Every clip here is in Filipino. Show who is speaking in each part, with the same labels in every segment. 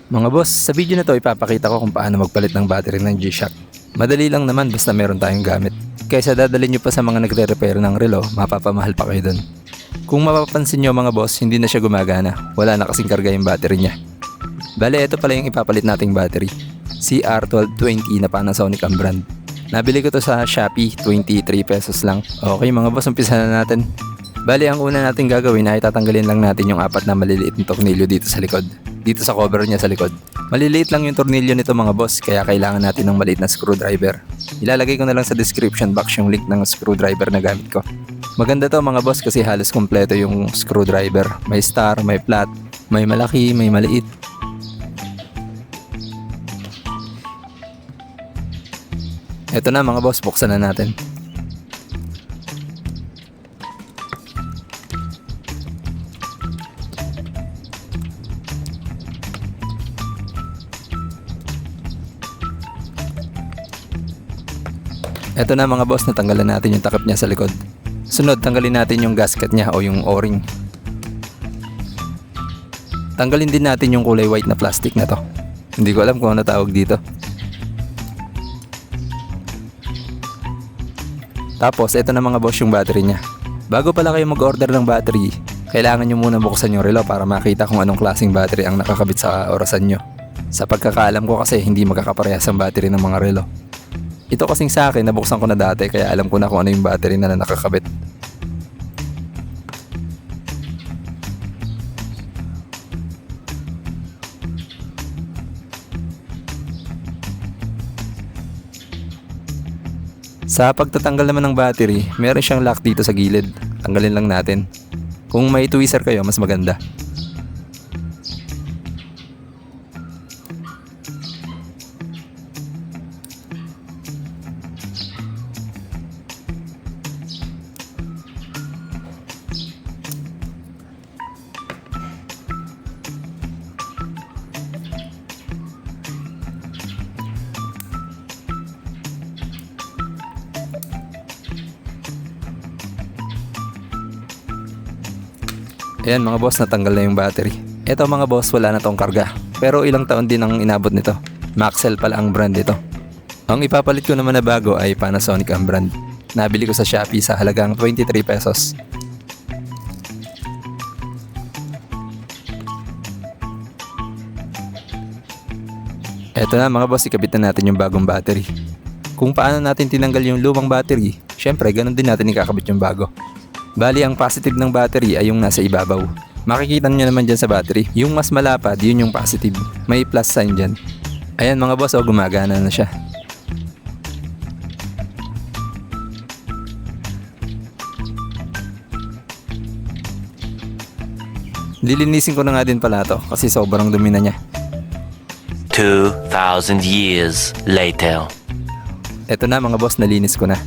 Speaker 1: Mga boss, sa video na to ipapakita ko kung paano magpalit ng battery ng G-Shock. Madali lang naman basta meron tayong gamit. Kaysa dadalhin nyo pa sa mga nagre-repair ng relo, mapapamahal pa kayo dun. Kung mapapansin nyo mga boss, hindi na siya gumagana. Wala na kasing karga yung battery niya. Bale, ito pala yung ipapalit nating battery. CR1220 na Panasonic ang brand. Nabili ko to sa Shopee, 23 pesos lang. Okay mga boss, umpisa na natin. Bale, ang una natin gagawin ay tatanggalin lang natin yung apat na maliliit na tornilyo dito sa likod. Dito sa cover niya sa likod. Maliliit lang yung tornilyo nito mga boss, kaya kailangan natin ng maliit na screwdriver. Ilalagay ko na lang sa description box yung link ng screwdriver na gamit ko. Maganda to mga boss kasi halos kompleto yung screwdriver. May star, may flat, may malaki, may maliit. Eto na mga boss, buksan na natin. Eto na mga boss, natanggalan natin yung takip niya sa likod. Sunod, tanggalin natin yung gasket niya o yung o-ring. Tanggalin din natin yung kulay white na plastic na to. Hindi ko alam kung ano tawag dito. Tapos, eto na mga boss yung battery niya. Bago pala kayo mag-order ng battery, kailangan nyo muna buksan yung relo para makita kung anong klaseng battery ang nakakabit sa orasan nyo. Sa pagkakaalam ko kasi, hindi magkakaparehas ang battery ng mga relo. Ito kasing sa akin, nabuksan ko na dati kaya alam ko na kung ano yung battery na nakakabit. Sa pagtatanggal naman ng battery, meron siyang lock dito sa gilid. Tanggalin lang natin. Kung may tweezer kayo, mas maganda. Ayan mga boss, natanggal na yung battery. Ito mga boss, wala na tong karga. Pero ilang taon din ang inabot nito. Maxell pala ang brand nito. Ang ipapalit ko naman na bago ay Panasonic ang brand. Nabili ko sa Shopee sa halagang 23 pesos. Eto na mga boss, ikabit na natin yung bagong battery. Kung paano natin tinanggal yung lumang battery, syempre ganun din natin ikakabit yung bago. Bali, ang positive ng battery ay yung nasa ibabaw. Makikita nyo naman dyan sa battery. Yung mas malapad, yun yung positive. May plus sign dyan. Ayan mga boss, gumagana na siya. Lilinisin ko na nga din pala to kasi sobrang dumi na niya.
Speaker 2: 2,000 years later.
Speaker 1: Eto na mga boss, nalinis ko na.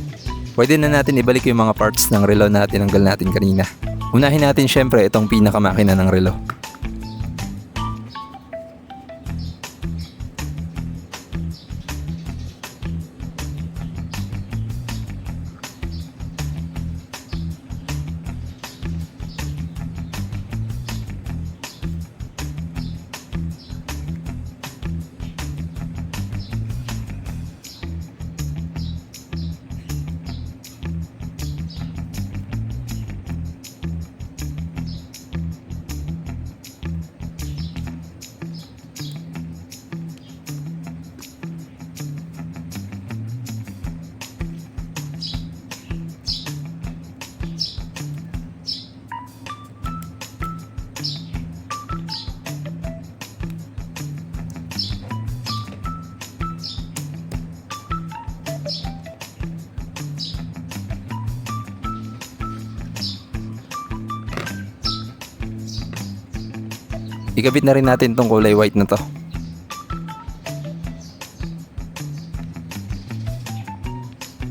Speaker 1: Pwede na natin ibalik yung mga parts ng relo na tinanggal natin kanina. Unahin natin syempre itong pinakamakina ng relo. Ikabit na rin natin tong kulay white na to.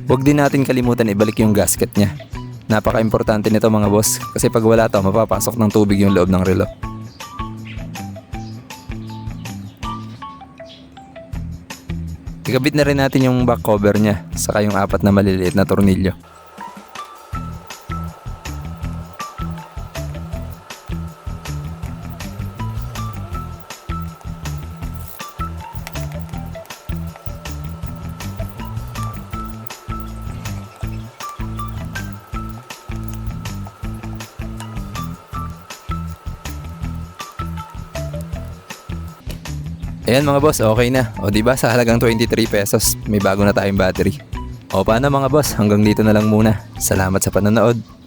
Speaker 1: Huwag din natin kalimutan ibalik yung gasket niya. Napaka-importante nito mga boss kasi pag wala to, mapapasok ng tubig yung loob ng relo. Ikabit na rin natin yung back cover niya saka yung apat na maliliit na tornilyo. Ayan mga boss, okay na. O diba sa halagang 23 pesos, may bago na tayong battery. O paano mga boss, hanggang dito na lang muna. Salamat sa panonood.